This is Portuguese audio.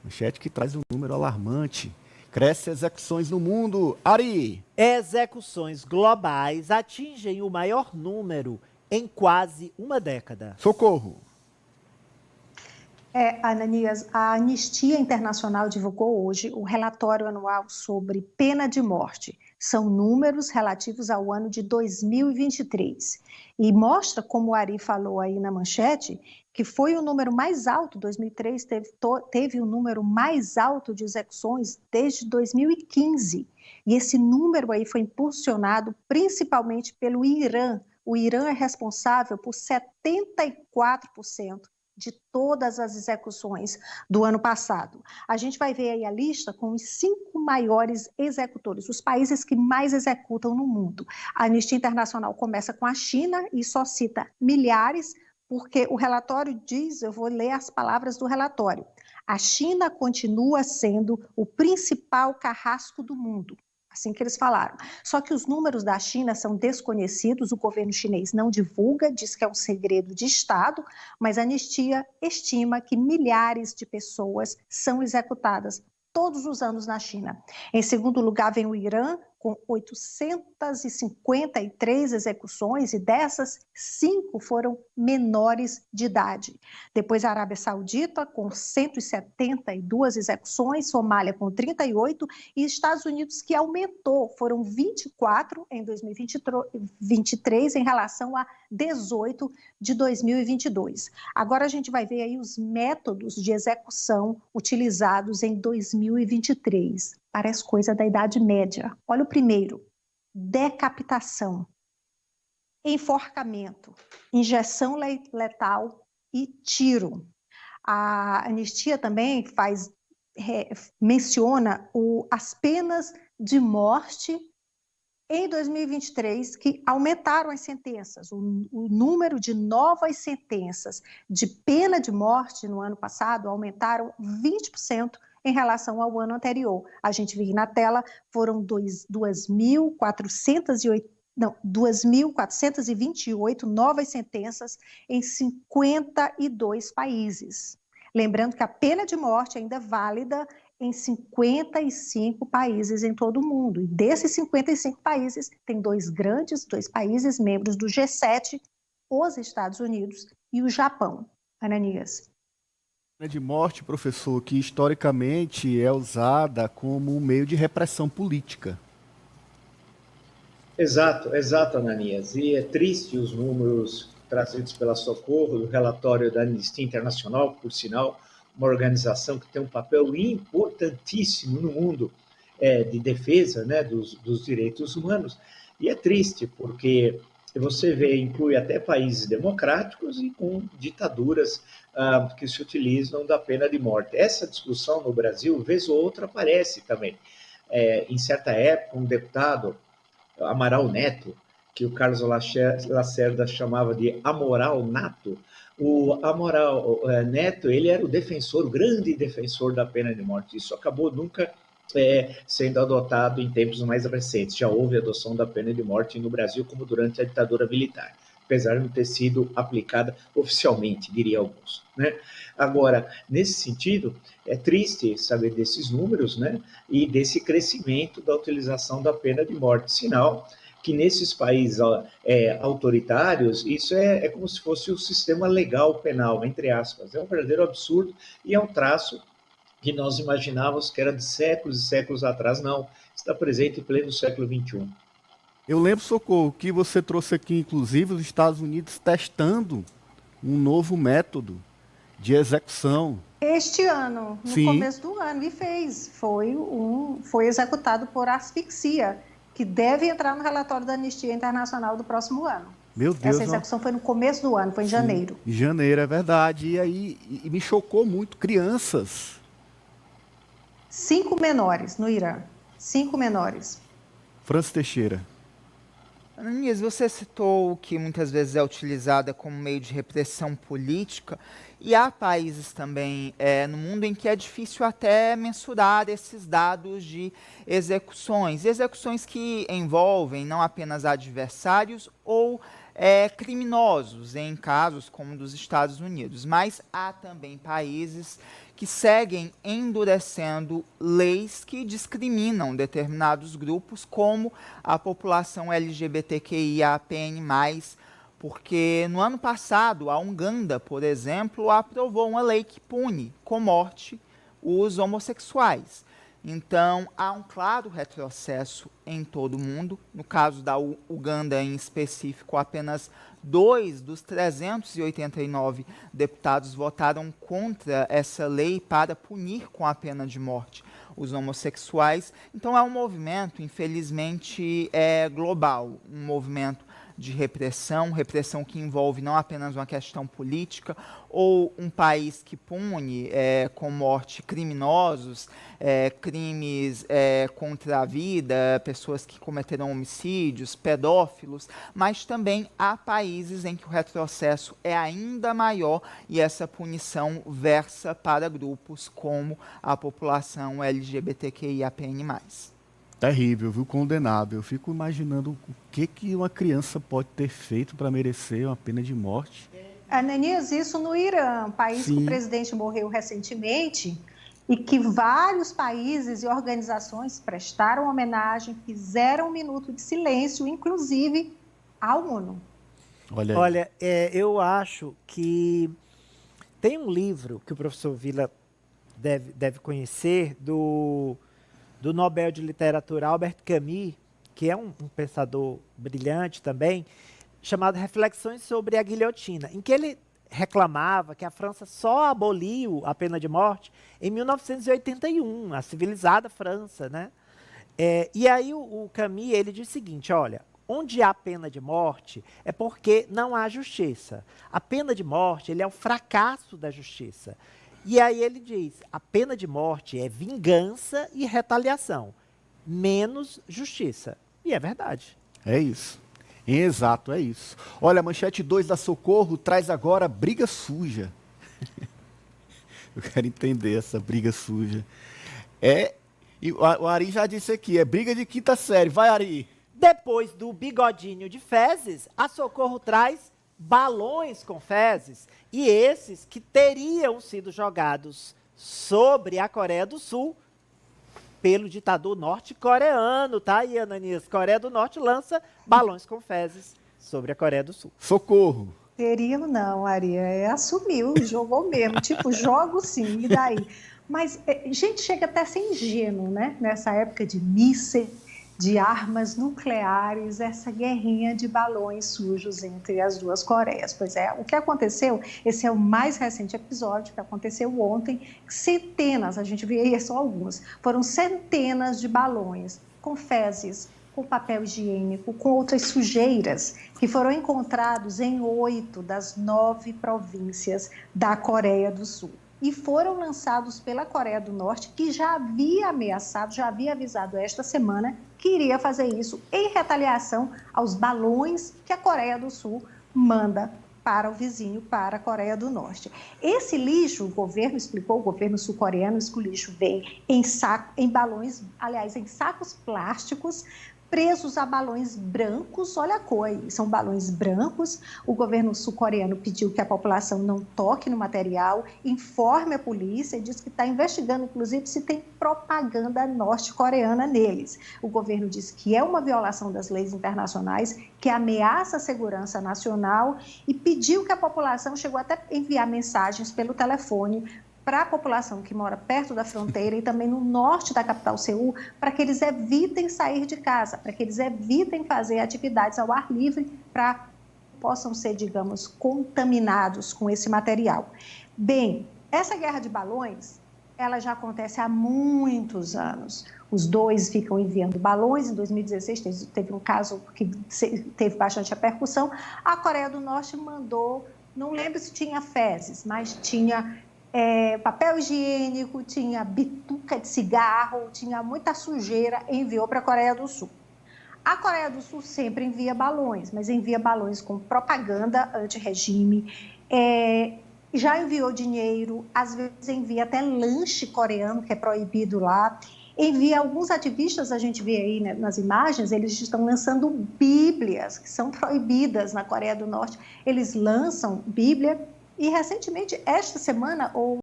Manchete que traz um número alarmante. Cresce execuções no mundo. Ari! Execuções globais atingem o maior número em quase uma década. Socorro! Ananias, a Anistia Internacional divulgou hoje o relatório anual sobre pena de morte. São números relativos ao ano de 2023. E mostra, como o Ari falou aí na manchete, que foi o número mais alto, 2003 teve o número mais alto de execuções desde 2015. E esse número aí foi impulsionado principalmente pelo Irã. O Irã é responsável por 74% de todas as execuções do ano passado. A gente vai ver aí a lista com os 5 maiores executores, os países que mais executam no mundo. A Anistia Internacional começa com a China e só cita milhares, porque o relatório diz, eu vou ler as palavras do relatório, a China continua sendo o principal carrasco do mundo. Assim que eles falaram. Só que os números da China são desconhecidos, o governo chinês não divulga, diz que é um segredo de Estado, mas a Anistia estima que milhares de pessoas são executadas todos os anos na China. Em segundo lugar vem o Irã, com 853 execuções, e dessas, 5 foram menores de idade. Depois a Arábia Saudita, com 172 execuções, Somália com 38, e Estados Unidos, que aumentou, foram 24 em 2023 em relação a 18 de 2022. Agora a gente vai ver aí os métodos de execução utilizados em 2023. Parece coisa da Idade Média. Olha o primeiro: decapitação, enforcamento, injeção letal e tiro. A Anistia também menciona as penas de morte em 2023, que aumentaram as sentenças. O número de novas sentenças de pena de morte no ano passado aumentaram 20% em relação ao ano anterior. A gente viu na tela, foram 2.428 novas sentenças em 52 países. Lembrando que a pena de morte ainda é válida em 55 países em todo o mundo. E desses 55 países, tem dois países membros do G7, os Estados Unidos e o Japão. Ananias. Pena de morte, professor, que historicamente é usada como um meio de repressão política. Exato, Ananias. E é triste os números trazidos pela Socorro, do relatório da Anistia Internacional, por sinal, uma organização que tem um papel importantíssimo no mundo de defesa, né, dos direitos humanos. E é triste porque você inclui até países democráticos e com ditaduras que se utilizam da pena de morte. Essa discussão no Brasil, vez ou outra, aparece também. Em certa época, um deputado, Amaral Neto, que o Carlos Lacerda chamava de amoral nato, o Amaral Neto, ele era o grande defensor da pena de morte. Isso acabou nunca sendo adotado em tempos mais recentes. Já houve adoção da pena de morte no Brasil, como durante a ditadura militar, apesar de não ter sido aplicada oficialmente, diria alguns, né? Agora, nesse sentido, é triste saber desses números, né, e desse crescimento da utilização da pena de morte, sinal que nesses países autoritários, isso é como se fosse o sistema legal penal, entre aspas. É um verdadeiro absurdo e é um traço que nós imaginávamos que era de séculos e séculos atrás. Não, está presente em pleno século XXI. Eu lembro, Socorro, que você trouxe aqui, inclusive, os Estados Unidos testando um novo método de execução. Este ano, no começo do ano, e foi executado por asfixia, que deve entrar no relatório da Anistia Internacional do próximo ano. Meu Deus. Essa execução foi no começo do ano, foi em janeiro. Em janeiro, é verdade. E aí me chocou muito, crianças. 5 menores no Irã. 5 menores. Francis Teixeira. Ananias, você citou que muitas vezes é utilizada como meio de repressão política, e há países também no mundo em que é difícil até mensurar esses dados de execuções que envolvem não apenas adversários ou criminosos, em casos como dos Estados Unidos, mas há também países que seguem endurecendo leis que discriminam determinados grupos, como a população LGBTQIAPN+, porque no ano passado a Uganda, por exemplo, aprovou uma lei que pune com morte os homossexuais. Então, há um claro retrocesso em todo o mundo. No caso da Uganda em específico, apenas 2 dos 389 deputados votaram contra essa lei para punir com a pena de morte os homossexuais. Então, é um movimento, infelizmente, global, um movimento de repressão que envolve não apenas uma questão política, ou um país que pune com morte criminosos, crimes contra a vida, pessoas que cometeram homicídios, pedófilos, mas também há países em que o retrocesso é ainda maior e essa punição versa para grupos como a população LGBTQIAPN+. Terrível, viu? Condenável. Eu fico imaginando o que uma criança pode ter feito para merecer uma pena de morte. Ananias, isso no Irã, país que o presidente morreu recentemente e que vários países e organizações prestaram homenagem, fizeram um minuto de silêncio, inclusive a ONU. Olha, eu acho que tem um livro que o professor Vila deve conhecer, do Nobel de Literatura Albert Camus, que é um pensador brilhante também, chamado Reflexões sobre a Guilhotina, em que ele reclamava que a França só aboliu a pena de morte em 1981, a civilizada França, né? E aí o Camus, ele diz o seguinte, olha, onde há pena de morte é porque não há justiça. A pena de morte, ele é o fracasso da justiça. E aí ele diz, a pena de morte é vingança e retaliação, menos justiça. E é verdade. É isso. Exato, é isso. Olha, a manchete 2 da Socorro traz agora briga suja. Eu quero entender essa briga suja. E o Ari já disse aqui, é briga de quinta série. Vai, Ari. Depois do bigodinho de fezes, a Socorro traz balões com fezes, e esses que teriam sido jogados sobre a Coreia do Sul pelo ditador norte-coreano, tá aí, Ananias? Coreia do Norte lança balões com fezes sobre a Coreia do Sul. Socorro. Teriam não, Ari, assumiu, jogou mesmo, tipo, jogo sim, e daí? Mas, gente, chega até a ser ingênuo, né? Nessa época de mísseis, de armas nucleares, essa guerrinha de balões sujos entre as duas Coreias. Pois é, o que aconteceu, esse é o mais recente episódio que aconteceu ontem, centenas, a gente vê aí só alguns, foram centenas de balões com fezes, com papel higiênico, com outras sujeiras, que foram encontrados em 8 das 9 províncias da Coreia do Sul. E foram lançados pela Coreia do Norte, que já havia ameaçado, já havia avisado esta semana que iria fazer isso em retaliação aos balões que a Coreia do Sul manda para o vizinho, para a Coreia do Norte. Esse lixo, o governo explicou, o governo sul-coreano, esse lixo vem em balões, aliás, em sacos plásticos, presos a balões brancos, olha a cor, são balões brancos. O governo sul-coreano pediu que a população não toque no material, informe a polícia e diz que está investigando, inclusive, se tem propaganda norte-coreana neles. O governo diz que é uma violação das leis internacionais, que ameaça a segurança nacional e pediu que a população, chegou até a enviar mensagens pelo telefone para a população que mora perto da fronteira e também no norte da capital Seul, para que eles evitem sair de casa, para que eles evitem fazer atividades ao ar livre, para que possam ser, digamos, contaminados com esse material. Bem, essa guerra de balões, ela já acontece há muitos anos. Os dois ficam enviando balões. Em 2016 teve um caso que teve bastante repercussão. A Coreia do Norte mandou, não lembro se tinha fezes, mas tinha papel higiênico, tinha bituca de cigarro, tinha muita sujeira, enviou para a Coreia do Sul. A Coreia do Sul sempre envia balões, mas envia balões com propaganda anti-regime, já enviou dinheiro, às vezes envia até lanche coreano, que é proibido lá, envia alguns ativistas, a gente vê aí, né, nas imagens, eles estão lançando bíblias, que são proibidas na Coreia do Norte, eles lançam bíblia. E, recentemente, esta semana, ou